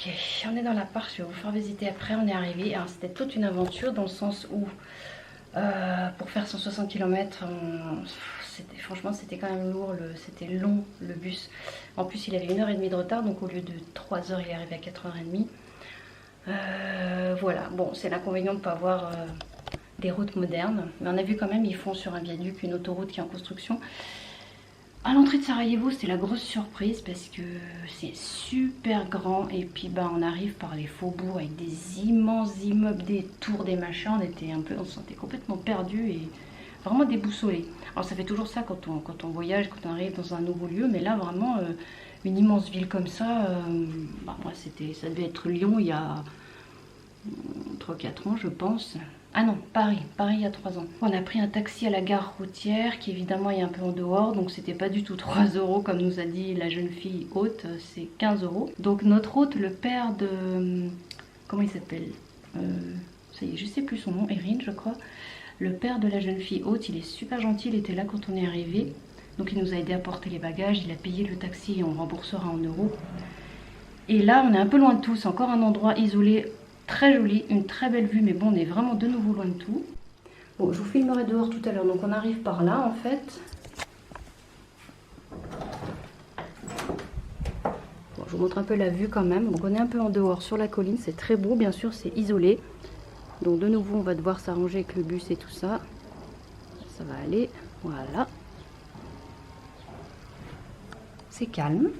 Ok, on est dans l'appart, je vais vous faire visiter après, on est arrivé. C'était toute une aventure dans le sens où pour faire 160 km, franchement c'était quand même lourd, c'était long le bus. En plus il avait 1h30 de retard, donc au lieu de 3 heures il est arrivé à 4h30. Voilà, bon c'est l'inconvénient de ne pas avoir des routes modernes. Mais on a vu quand même, ils font sur un viaduc une autoroute qui est en construction. À l'entrée de Sarajevo, c'était la grosse surprise parce que c'est super grand et puis on arrive par les faubourgs avec des immenses immeubles, des tours, des machins. On se sentait complètement perdu et vraiment déboussolé. Alors ça fait toujours ça quand on voyage, quand on arrive dans un nouveau lieu, mais là vraiment une immense ville comme ça, moi ça devait être Lyon il y a 3-4 ans je pense. Ah non, Paris il y a 3 ans. On a pris un taxi à la gare routière qui évidemment est un peu en dehors, donc c'était pas du tout 3 € comme nous a dit la jeune fille hôte, c'est 15 €. Donc notre hôte, le père de... Comment il s'appelle ça y est, je sais plus son nom, Erin je crois. Le père de la jeune fille hôte, il est super gentil, il était là quand on est arrivé. Donc il nous a aidé à porter les bagages, il a payé le taxi et on remboursera en euros. Et là on est un peu loin de tout, c'est encore un endroit isolé. Très joli, une très belle vue, mais bon, on est vraiment de nouveau loin de tout. Bon, je vous filmerai dehors tout à l'heure. Donc, on arrive par là, en fait. Bon, je vous montre un peu la vue quand même. Donc, on est un peu en dehors sur la colline. C'est très beau, bien sûr, c'est isolé. Donc, de nouveau, on va devoir s'arranger avec le bus et tout ça. Ça va aller. Voilà. C'est calme.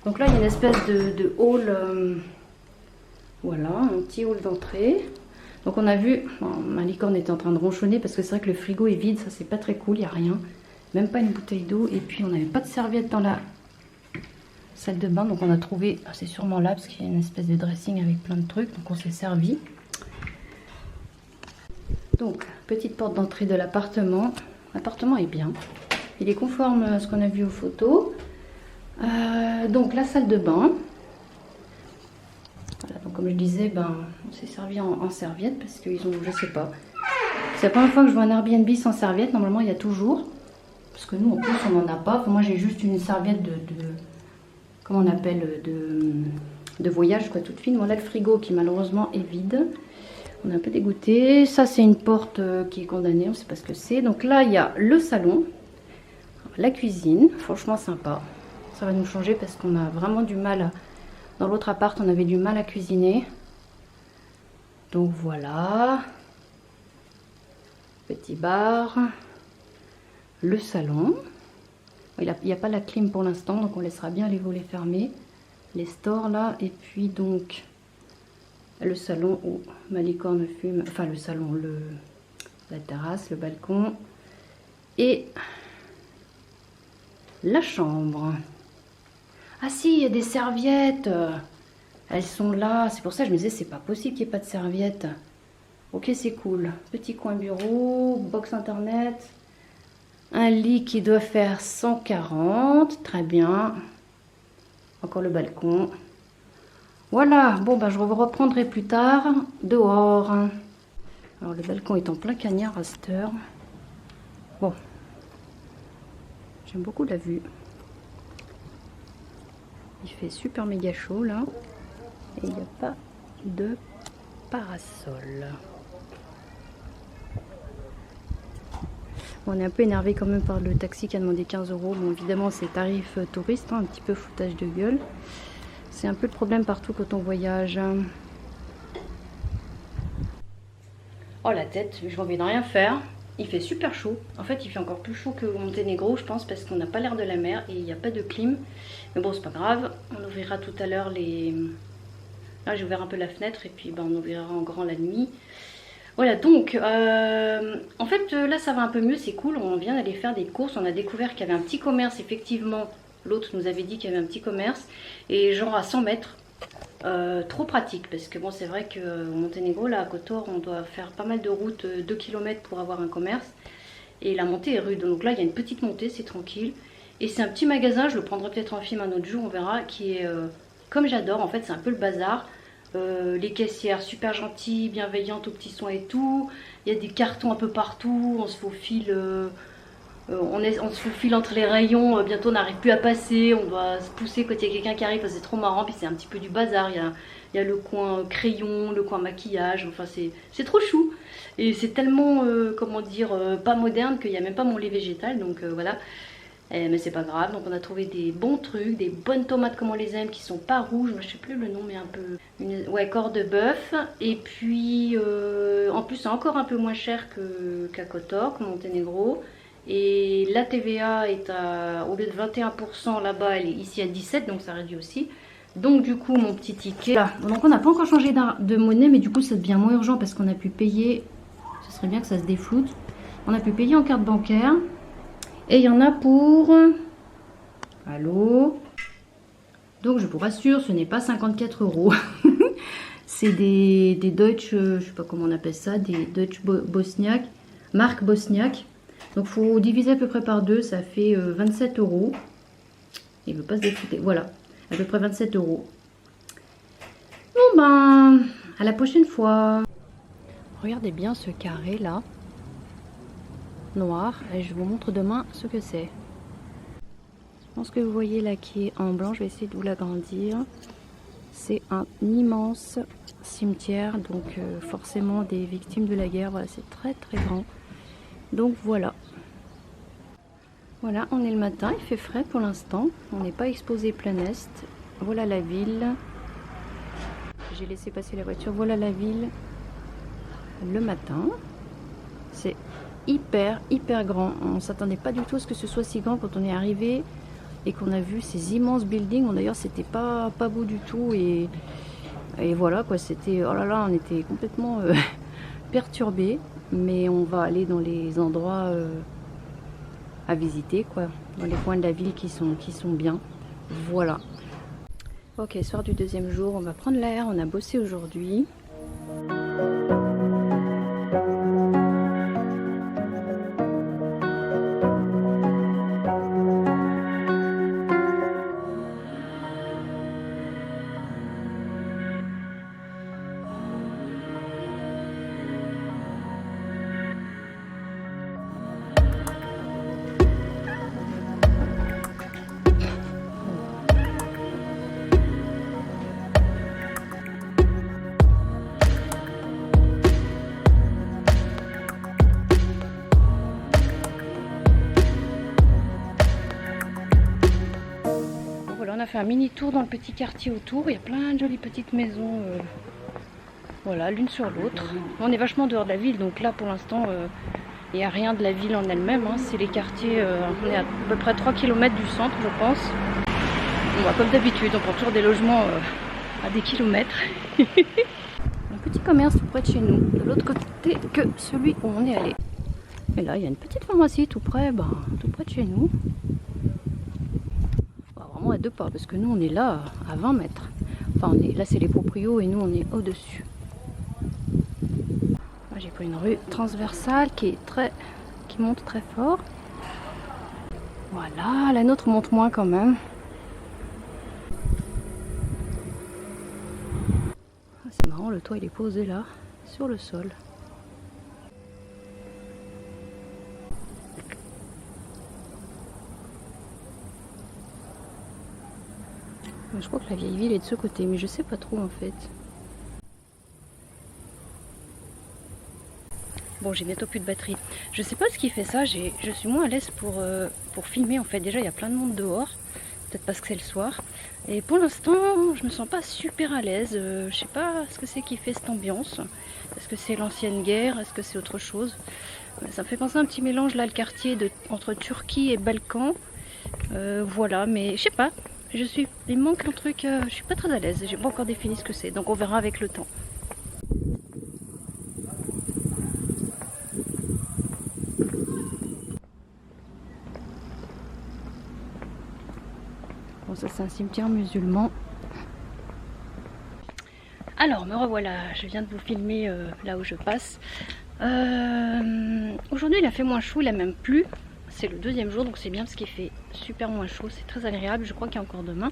Donc là, il y a une espèce de hall... Voilà, un petit hall d'entrée. Donc on a vu, ma licorne était en train de ronchonner parce que c'est vrai que le frigo est vide, ça c'est pas très cool, il n'y a rien. Même pas une bouteille d'eau. Et puis on n'avait pas de serviette dans la salle de bain. Donc on a trouvé, c'est sûrement là parce qu'il y a une espèce de dressing avec plein de trucs. Donc on s'est servi. Donc petite porte d'entrée de l'appartement. L'appartement est bien. Il est conforme à ce qu'on a vu aux photos. Donc la salle de bain. Voilà, donc comme je disais, on s'est servi en serviette parce qu'ils ont, je sais pas. C'est la première fois que je vois un Airbnb sans serviette. Normalement, il y a toujours. Parce que nous, en plus, on n'en a pas. Enfin, moi, j'ai juste une serviette comment on appelle, de voyage, quoi, toute fine. Voilà le frigo qui, malheureusement, est vide. On est un peu dégoûté. Ça, c'est une porte qui est condamnée. On ne sait pas ce que c'est. Donc là, il y a le salon. La cuisine. Franchement, sympa. Ça va nous changer parce qu'on a vraiment du mal à... Dans l'autre appart, on avait du mal à cuisiner. Donc voilà. Petit bar. Le salon. Il n'y a pas la clim pour l'instant, donc on laissera bien les volets fermés. Les stores là. Et puis donc le salon où ma licorne fume. Enfin le salon, la terrasse, le balcon. Et la chambre. Ah si, il y a des serviettes. Elles sont là. C'est pour ça que je me disais, c'est pas possible qu'il n'y ait pas de serviettes. Ok, c'est cool. Petit coin bureau, box internet. Un lit qui doit faire 140. Très bien. Encore le balcon. Voilà. Bon, je vous reprendrai plus tard. Dehors. Alors, le balcon est en plein cagnard à cette heure. Bon. J'aime beaucoup la vue. Il fait super méga chaud là. Et il n'y a pas de parasol. On est un peu énervé quand même par le taxi qui a demandé 15 €. Bon, évidemment, c'est tarif touriste, un petit peu foutage de gueule. C'est un peu le problème partout quand on voyage. Oh la tête, j'ai envie de rien faire. Il fait super chaud. En fait, il fait encore plus chaud que Monténégro, je pense, parce qu'on n'a pas l'air de la mer et il n'y a pas de clim. Mais bon, c'est pas grave. On ouvrira tout à l'heure les... Là, j'ai ouvert un peu la fenêtre et puis on ouvrira en grand la nuit. Voilà, donc, en fait, là, ça va un peu mieux, c'est cool. On vient d'aller faire des courses. On a découvert qu'il y avait un petit commerce, effectivement. L'autre nous avait dit qu'il y avait un petit commerce. Et genre à 100 mètres. Trop pratique parce que bon c'est vrai qu'au Monténégro là à Kotor on doit faire pas mal de routes, 2 km pour avoir un commerce et la montée est rude, donc là il y a une petite montée, c'est tranquille et c'est un petit magasin, je le prendrai peut-être en film un autre jour, on verra, qui est comme j'adore, en fait c'est un peu le bazar. Les caissières super gentilles, bienveillantes aux petits soins et tout, il y a des cartons un peu partout, on se faufile On se faufile entre les rayons, bientôt on n'arrive plus à passer, on doit se pousser quand il y a quelqu'un qui arrive, c'est trop marrant, puis c'est un petit peu du bazar, il y a le coin crayon, le coin maquillage, enfin c'est trop chou. Et c'est tellement, comment dire, pas moderne qu'il n'y a même pas mon lait végétal, donc voilà. Mais c'est pas grave, donc on a trouvé des bons trucs, des bonnes tomates comme on les aime, qui sont pas rouges, moi je sais plus le nom mais un peu... Ouais, corps de bœuf, et puis en plus c'est encore un peu moins cher qu'à Kotor, que Monténégro. Et la TVA est au lieu de 21% là-bas, elle est ici à 17%, donc ça réduit aussi. Donc du coup mon petit ticket, là. Donc on n'a pas encore changé de monnaie, mais du coup ça devient moins urgent parce qu'on a pu payer, ce serait bien que ça se défloute, on a pu payer en carte bancaire. Et il y en a pour... Allô? Donc je vous rassure, ce n'est pas 54 €. C'est des Deutsch, je sais pas comment on appelle ça, des Deutsch Bosniak, marque Bosniak. Donc il faut diviser à peu près par 2, ça fait 27 €. Il ne veut pas se défouter. Voilà, à peu près 27 €. Bon ben, à la prochaine fois. Regardez bien ce carré là, noir, et je vous montre demain ce que c'est. Je pense que vous voyez là qui est en blanc, je vais essayer de vous l'agrandir. C'est un immense cimetière, donc forcément des victimes de la guerre. Voilà, c'est très très grand. Donc voilà. Voilà, on est le matin, il fait frais pour l'instant. On n'est pas exposé plein est. Voilà la ville. J'ai laissé passer la voiture. Voilà la ville le matin. C'est hyper grand. On ne s'attendait pas du tout à ce que ce soit si grand quand on est arrivé et qu'on a vu ces immenses buildings. D'ailleurs, c'était pas beau du tout. Et voilà quoi, c'était... Oh là là, on était complètement perturbés. Mais on va aller dans les endroits à visiter, quoi, dans les coins de la ville qui sont bien. Voilà. Ok, soir du deuxième jour, on va prendre l'air, on a bossé aujourd'hui. Voilà, on a fait un mini tour dans le petit quartier autour. Il y a plein de jolies petites maisons, voilà, l'une sur l'autre. On est vachement dehors de la ville, donc là pour l'instant il n'y a rien de la ville en elle-même. Hein. C'est les quartiers, on est à peu près 3 km du centre, je pense. Bon, bah, comme d'habitude, on prend toujours des logements à des kilomètres. Un petit commerce tout près de chez nous, de l'autre côté que celui où on est allé. Et là, il y a une petite pharmacie tout près, tout près de chez nous. À 2 pas, parce que nous on est là à 20 mètres. Enfin, là c'est les proprios et nous on est au-dessus. J'ai pris une rue transversale qui monte très fort. Voilà, la nôtre monte moins quand même. C'est marrant, le toit il est posé là, sur le sol. Je crois que la vieille ville est de ce côté, mais je sais pas trop en fait. Bon, j'ai bientôt plus de batterie. Je sais pas ce qui fait ça, je suis moins à l'aise pour filmer en fait. Déjà, il y a plein de monde dehors, peut-être parce que c'est le soir. Et pour l'instant, je me sens pas super à l'aise. Je sais pas ce que c'est qui fait cette ambiance. Est-ce que c'est l'ancienne guerre? Est-ce que c'est autre chose? Ça me fait penser à un petit mélange là, le quartier entre Turquie et Balkan. Voilà, mais je sais pas. Il me manque un truc, je suis pas très à l'aise, j'ai pas encore défini ce que c'est, donc on verra avec le temps. Bon, ça c'est un cimetière musulman. Alors, me revoilà, je viens de vous filmer là où je passe. Aujourd'hui il a fait moins chaud, il a même plu. C'est le deuxième jour, donc c'est bien parce qu'il fait super moins chaud, c'est très agréable. Je crois qu'il y a encore demain.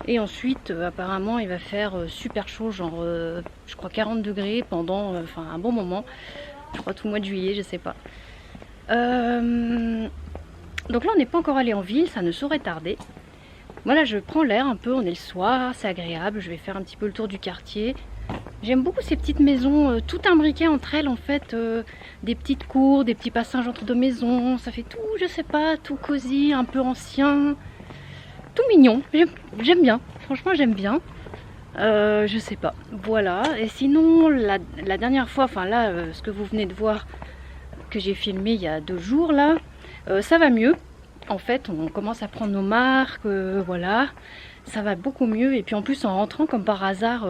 Et ensuite, apparemment, il va faire super chaud, genre, je crois 40 degrés pendant un bon moment. Je crois tout le mois de juillet, je sais pas. Donc là on n'est pas encore allé en ville, ça ne saurait tarder. Voilà, je prends l'air un peu, on est le soir, c'est agréable, je vais faire un petit peu le tour du quartier. J'aime beaucoup ces petites maisons, tout imbriquées entre elles en fait, des petites cours, des petits passages entre deux maisons, ça fait tout, je sais pas, tout cosy, un peu ancien, tout mignon, j'aime bien, franchement j'aime bien. Je sais pas, voilà. Et sinon la dernière fois, enfin là ce que vous venez de voir que j'ai filmé il y a 2 jours là, ça va mieux. En fait on commence à prendre nos marques, voilà, ça va beaucoup mieux. Et puis en plus en rentrant comme par hasard,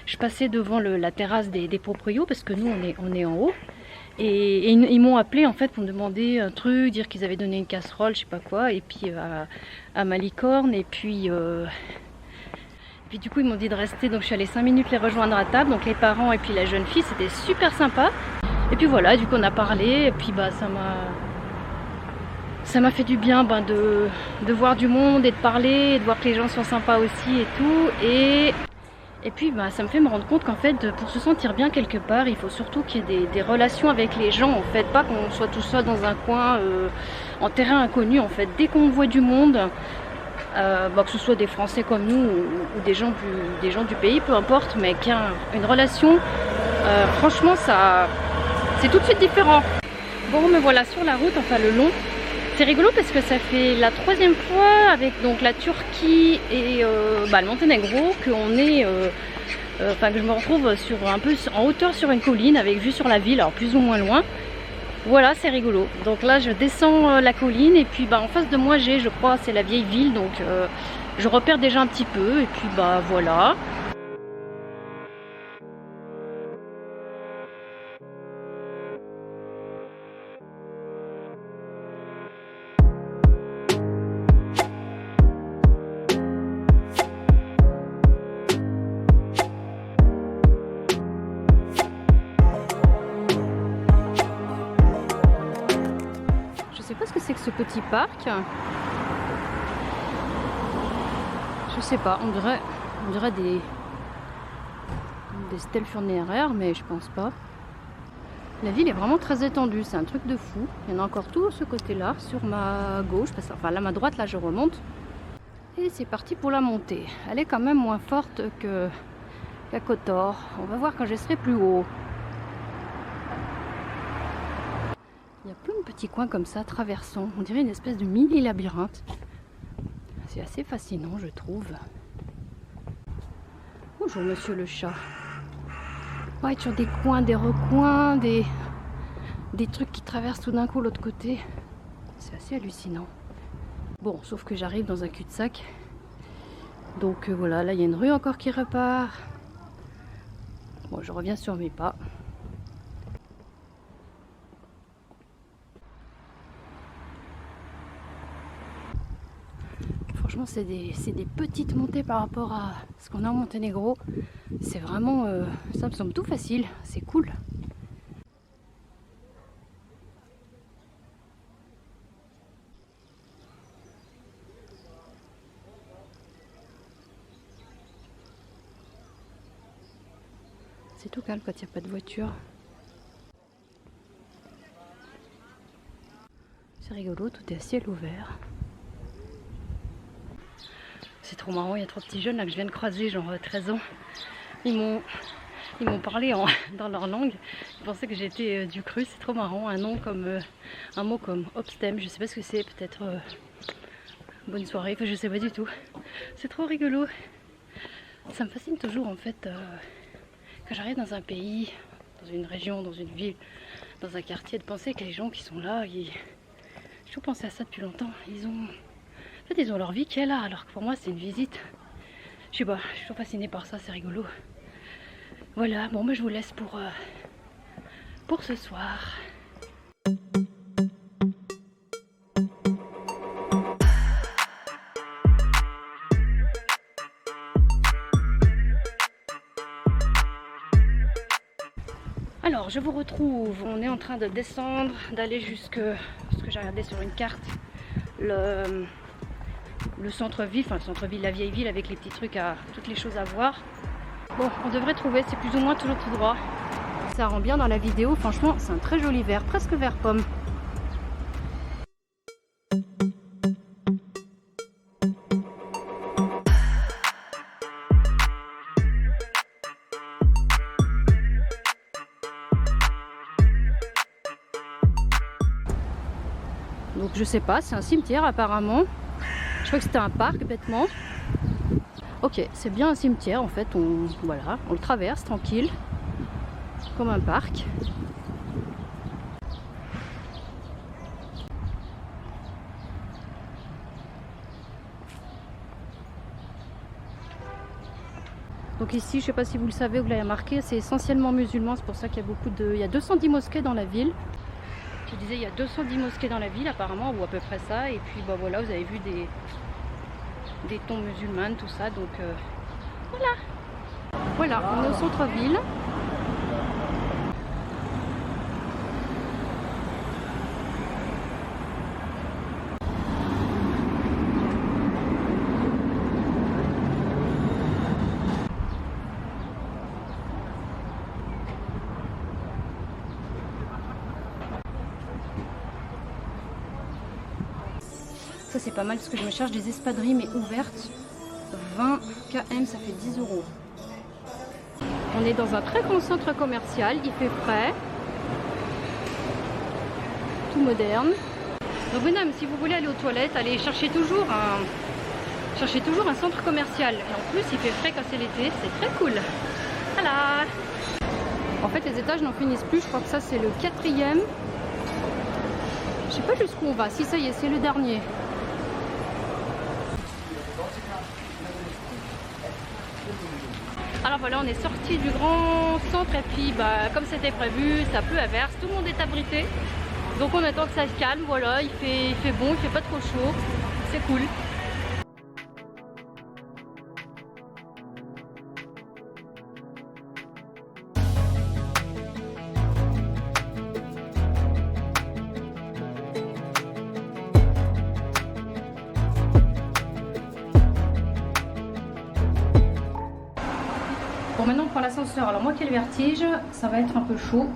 je passais devant la terrasse des proprios parce que nous on est en haut. Et ils m'ont appelé en fait pour me demander un truc, dire qu'ils avaient donné une casserole, je sais pas quoi, et puis à ma licorne, et puis du coup ils m'ont dit de rester, donc je suis allée 5 minutes les rejoindre à table, donc les parents et puis la jeune fille, c'était super sympa. Et puis voilà, du coup on a parlé, et puis bah ça m'a fait du bien de voir du monde et de parler, et de voir que les gens sont sympas aussi et tout. Et puis bah, ça me fait me rendre compte qu'en fait pour se sentir bien quelque part, il faut surtout qu'il y ait des relations avec les gens en fait, pas qu'on soit tout seul dans un coin en terrain inconnu en fait. Dès qu'on voit du monde, bah, que ce soit des Français comme nous ou des gens du pays, peu importe, mais qu'il y a une relation, franchement ça c'est tout de suite différent. Bon, me voilà sur la route, enfin le long. C'est rigolo parce que ça fait la 3e fois avec donc la Turquie et le Monténégro qu'on est, que je me retrouve sur un peu en hauteur sur une colline avec vue sur la ville, alors plus ou moins loin. Voilà, c'est rigolo. Donc là je descends la colline et puis bah en face de moi je crois c'est la vieille ville, donc je repère déjà un petit peu et puis bah voilà. Je sais pas ce que c'est que ce petit parc. Je sais pas, on dirait des stèles funéraires, mais je pense pas. La ville est vraiment très étendue, c'est un truc de fou. Il y en a encore tout ce côté-là, sur ma gauche, enfin là ma droite, là je remonte. Et c'est parti pour la montée. Elle est quand même moins forte qu'à Kotor. On va voir quand je serai plus haut. Il y a plein de petits coins comme ça, traversant. On dirait une espèce de mini labyrinthe. C'est assez fascinant, je trouve. Bonjour, monsieur le chat. Ouais, sur des coins, des recoins, des trucs qui traversent tout d'un coup l'autre côté. C'est assez hallucinant. Bon, sauf que j'arrive dans un cul-de-sac. Donc voilà, là il y a une rue encore qui repart. Bon, je reviens sur mes pas. Franchement, c'est des petites montées par rapport à ce qu'on a en Monténégro. C'est vraiment, ça me semble tout facile, c'est cool. C'est tout calme quand il n'y a pas de voiture. C'est rigolo, tout est à ciel ouvert. C'est trop marrant, il y a 3 petits jeunes là que je viens de croiser, genre 13 ans. Ils m'ont parlé dans leur langue. Ils pensaient que j'étais du cru, c'est trop marrant. Un mot comme obstem, je sais pas ce que c'est, peut-être bonne soirée, enfin je sais pas du tout. C'est trop rigolo. Ça me fascine toujours en fait quand j'arrive dans un pays, dans une région, dans une ville, dans un quartier, de penser que les gens qui sont là, j'ai toujours pensé à ça depuis longtemps. Ils ont leur vie qui est là, alors que pour moi c'est une visite. Je sais pas, je suis toujours fascinée par ça, c'est rigolo. Voilà, bon moi je vous laisse pour ce soir. Alors je vous retrouve, on est en train de descendre, d'aller jusque ce que j'ai regardé sur une carte, le centre-ville, enfin le centre-ville, la vieille ville avec les petits trucs, toutes les choses à voir. Bon, on devrait trouver, c'est plus ou moins toujours tout droit. Ça rend bien dans la vidéo, franchement c'est un très joli vert, presque vert pomme. Donc je sais pas, c'est un cimetière apparemment. Je crois que c'était un parc bêtement. Ok, c'est bien un cimetière en fait, voilà, on le traverse tranquille, comme un parc. Donc ici, je sais pas si vous le savez ou vous l'avez remarqué, c'est essentiellement musulman, c'est pour ça qu'il y a il y a 210 mosquées dans la ville. Je disais, il y a 210 mosquées dans la ville apparemment, ou à peu près ça, et puis bah voilà, vous avez vu des tombes musulmanes, tout ça, donc voilà. Voilà, on est au centre-ville. Ça c'est pas mal parce que je me charge des espadrilles mais ouvertes. 20 km, ça fait 10 €. On est dans un très grand centre commercial, il fait frais, tout moderne. Donc mesdames, si vous voulez aller aux toilettes, allez chercher toujours un centre commercial. Et en plus il fait frais quand c'est l'été, c'est très cool. Voilà. En fait les étages n'en finissent plus, je crois que ça c'est le 4e. Je sais pas jusqu'où on va, si ça y est, c'est le dernier. Alors voilà, on est sorti du grand centre et puis bah, comme c'était prévu, ça pleut à verse, tout le monde est abrité. Donc on attend que ça se calme, voilà, il fait bon, il fait pas trop chaud, c'est cool. Bon, maintenant on prend l'ascenseur. Alors moi qui ai le vertige, ça va être un peu chaud.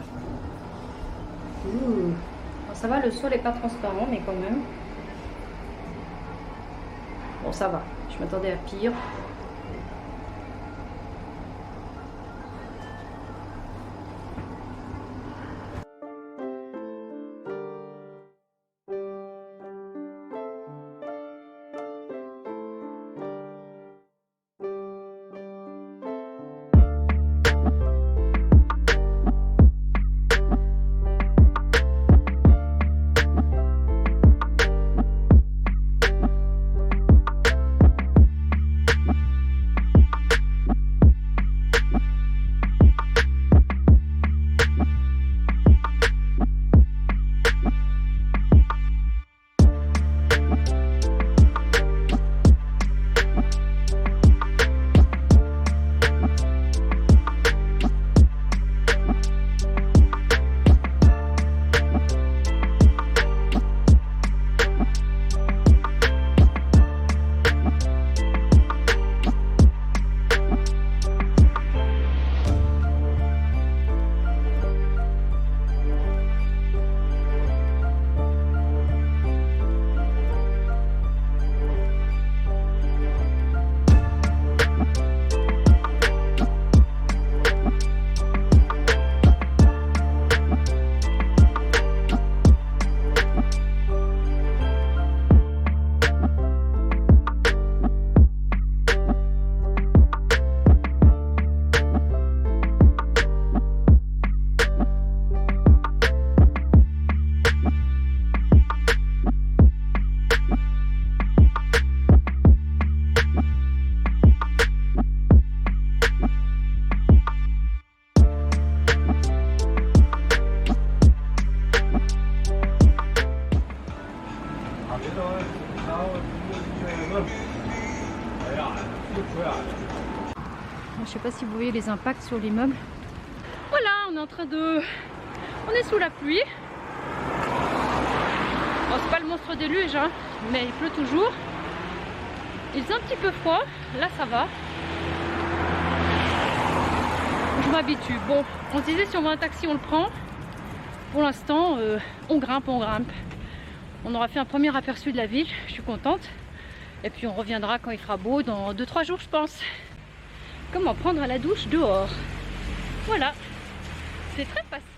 Bon, ça va, le sol n'est pas transparent, mais quand même. Bon, ça va. Je m'attendais à pire. Je sais pas si vous voyez les impacts sur l'immeuble. Voilà, on est en train de... On est sous la pluie. Bon, c'est pas le monstre déluge, hein, mais il pleut toujours. Il fait un petit peu froid. Là, ça va. Je m'habitue. Bon, on se disait si on veut un taxi, on le prend. Pour l'instant, on grimpe, on grimpe. On aura fait un premier aperçu de la ville, je suis contente. Et puis on reviendra quand il fera beau, dans 2-3 jours je pense. Comment prendre la douche dehors. Voilà, c'est très facile.